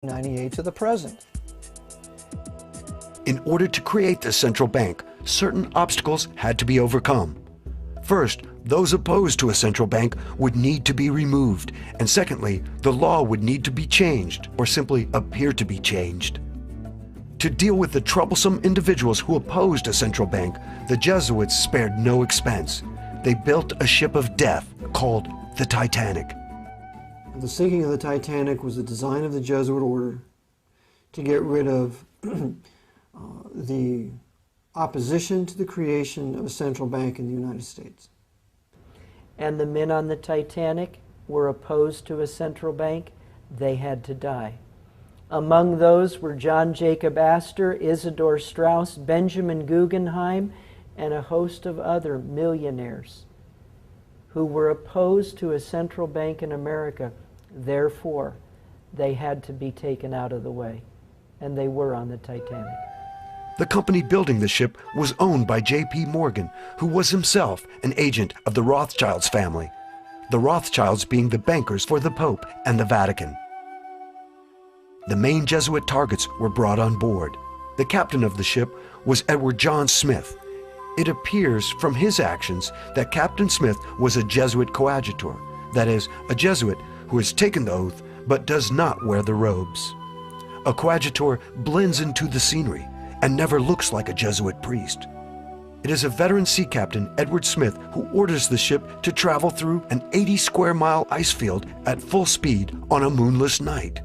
1998 to the present. In order to create the central bank, certain obstacles had to be overcome. First, those opposed to a central bank would need to be removed, and secondly, the law would need to be changed, or simply appear to be changed. To deal with the troublesome individuals who opposed a central bank, the Jesuits spared no expense. They built a ship of death called the Titanic. The sinking of the Titanic was the design of the Jesuit order to get rid of the opposition to the creation of a central bank in the United States. And the men on the Titanic were opposed to a central bank. They had to die. Among those were John Jacob Astor, Isidor Straus, Benjamin Guggenheim, and a host of other millionaires who were opposed to a central bank in America. Therefore, they had to be taken out of the way, and they were on the Titanic. The company building the ship was owned by J.P. Morgan, who was himself an agent of the Rothschilds family, the Rothschilds being the bankers for the Pope and the Vatican. The main Jesuit targets were brought on board. The captain of the ship was Edward John Smith. It appears from his actions that Captain Smith was a Jesuit coadjutor, that is, a Jesuit who has taken the oath but does not wear the robes. A coadjutor blends into the scenery and never looks like a Jesuit priest. It is a veteran sea captain, Edward Smith, who orders the ship to travel through an 80-square-mile ice field at full speed on a moonless night.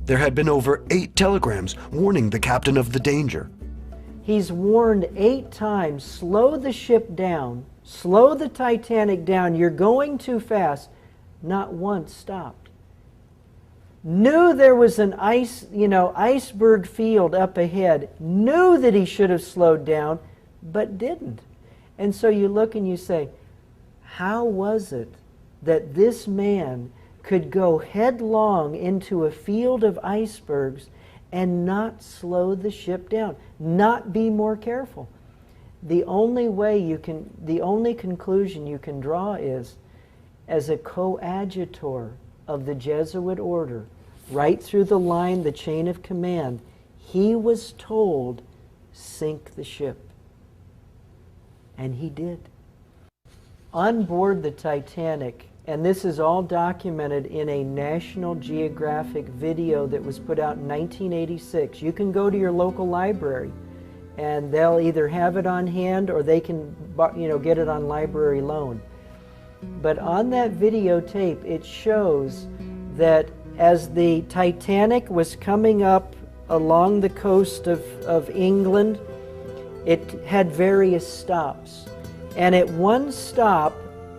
There had been over 8 telegrams warning the captain of the danger. He's warned 8 times, slow the ship down, slow the Titanic down, you're going too fast. Not once stopped. Knew there was an iceberg field up ahead, knew that he should have slowed down, but didn't. And so you look and you say, how was it that this man could go headlong into a field of icebergs and not slow the ship down, not be more careful? The only conclusion you can draw is, as a coadjutor of the Jesuit order, right through the line, the chain of command, he was told, sink the ship. And he did. On board the Titanic, and this is all documented in a National Geographic video that was put out in 1986. You can go to your local library and they'll either have it on hand or they can get it on library loan. But on that videotape, it shows that as the Titanic was coming up along the coast of England, it had various stops. And at one stop,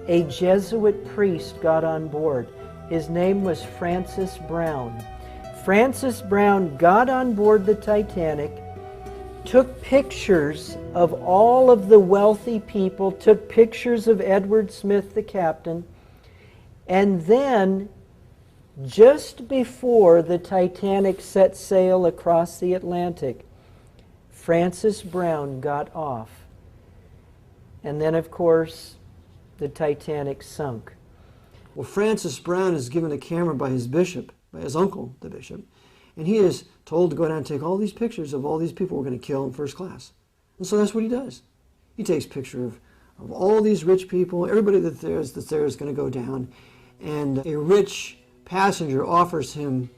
a Jesuit priest got on board. His name was Francis Brown. Francis Brown got on board the Titanic, took pictures of all of the wealthy people, took pictures of Edward Smith, the captain, and then, just before the Titanic set sail across the Atlantic, Francis Brown got off. And then, of course, the Titanic sunk. Well, Francis Brown is given a camera by his bishop, by his uncle, the bishop, and he is told to go down and take all these pictures of all these people we're going to kill in first class. And so that's what he does. He takes pictures of all these rich people, everybody that's there is going to go down, and a rich passenger offers him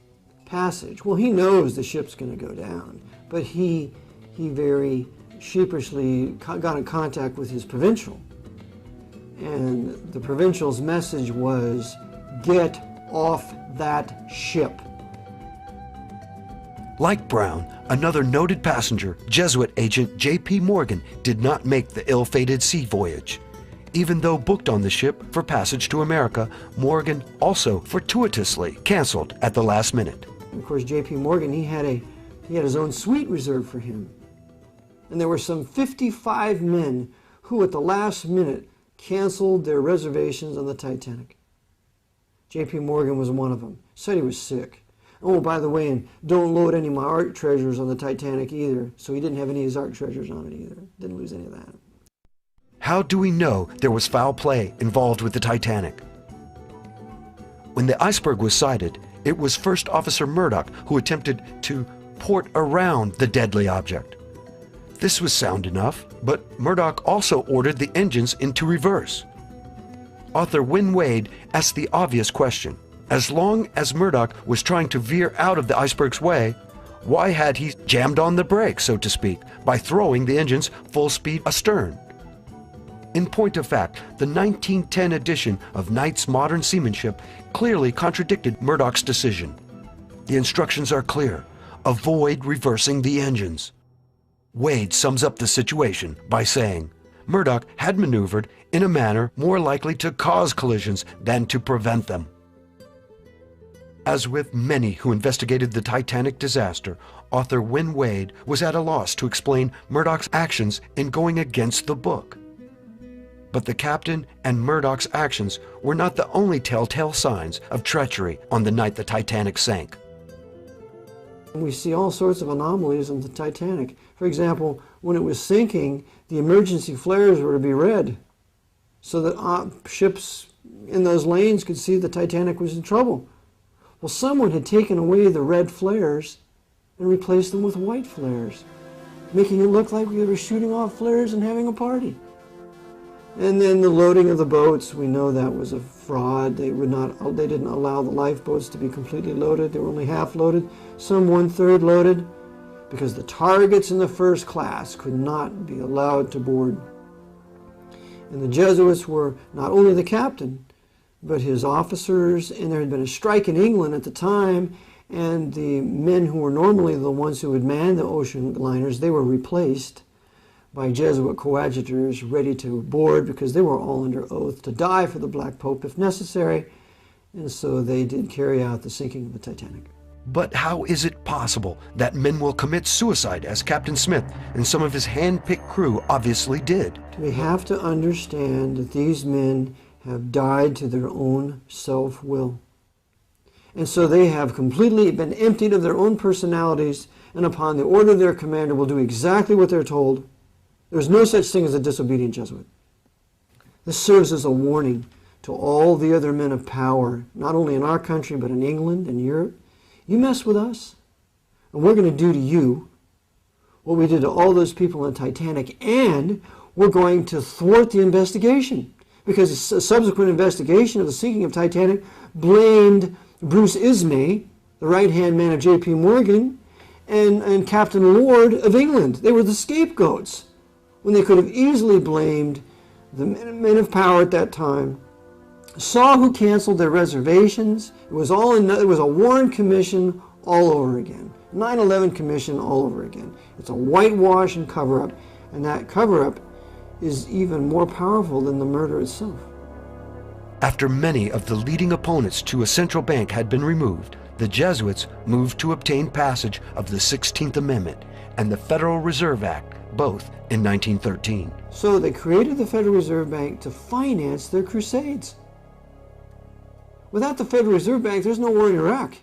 passage. Well, he knows the ship's going to go down, but he very sheepishly got in contact with his provincial. And the provincial's message was, get off that ship. Like Brown, another noted passenger, Jesuit agent J.P. Morgan, did not make the ill-fated sea voyage. Even though booked on the ship for passage to America, Morgan also fortuitously canceled at the last minute. Of course, J.P. Morgan, he had his own suite reserved for him. And there were some 55 men who at the last minute canceled their reservations on the Titanic. J.P. Morgan was one of them. Said he was sick. Oh, by the way, and don't load any of my art treasures on the Titanic either. So he didn't have any of his art treasures on it either. Didn't lose any of that. How do we know there was foul play involved with the Titanic? When the iceberg was sighted, It was First Officer Murdoch who attempted to port around the deadly object. This was sound enough, but Murdoch also ordered the engines into reverse. Author Wynne Wade asked the obvious question. As long as Murdoch was trying to veer out of the iceberg's way, why had he jammed on the brakes, so to speak, by throwing the engines full speed astern? In point of fact, the 1910 edition of Knight's Modern Seamanship clearly contradicted Murdoch's decision. The instructions are clear: avoid reversing the engines. Wade sums up the situation by saying, Murdoch had maneuvered in a manner more likely to cause collisions than to prevent them. As with many who investigated the Titanic disaster, author Wynne Wade was at a loss to explain Murdoch's actions in going against the book. But the captain and Murdoch's actions were not the only telltale signs of treachery on the night the Titanic sank. We see all sorts of anomalies in the Titanic. For example, when it was sinking, the emergency flares were to be red so that ships in those lanes could see the Titanic was in trouble. Well, someone had taken away the red flares and replaced them with white flares, making it look like we were shooting off flares and having a party. And then the loading of the boats, we know that was a fraud. They didn't allow the lifeboats to be completely loaded. They were only half loaded, some 1/3 loaded, because the targets in the first class could not be allowed to board. And the Jesuits were not only the captain, but his officers, and there had been a strike in England at the time, and the men who were normally the ones who would man the ocean liners, they were replaced by Jesuit coadjutors ready to board because they were all under oath to die for the Black Pope if necessary, and so they did carry out the sinking of the Titanic. But how is it possible that men will commit suicide as Captain Smith and some of his hand-picked crew obviously did? We have to understand that these men have died to their own self-will. And so they have completely been emptied of their own personalities, and upon the order of their commander will do exactly what they're told. There's no such thing as a disobedient Jesuit. This serves as a warning to all the other men of power, not only in our country, but in England and Europe. You mess with us, and we're going to do to you what we did to all those people in Titanic, and we're going to thwart the investigation. Because a subsequent investigation of the sinking of Titanic blamed Bruce Ismay, the right-hand man of J.P. Morgan, and Captain Lord of England. They were the scapegoats, when they could have easily blamed the men of power at that time. Saw who canceled their reservations. It was a Warren Commission all over again. 9/11 Commission all over again. It's a whitewash and cover-up, and that cover-up is even more powerful than the murder itself. After many of the leading opponents to a central bank had been removed, the Jesuits moved to obtain passage of the 16th Amendment and the Federal Reserve Act, both in 1913. So they created the Federal Reserve Bank to finance their crusades. Without the Federal Reserve Bank, there's no war in Iraq.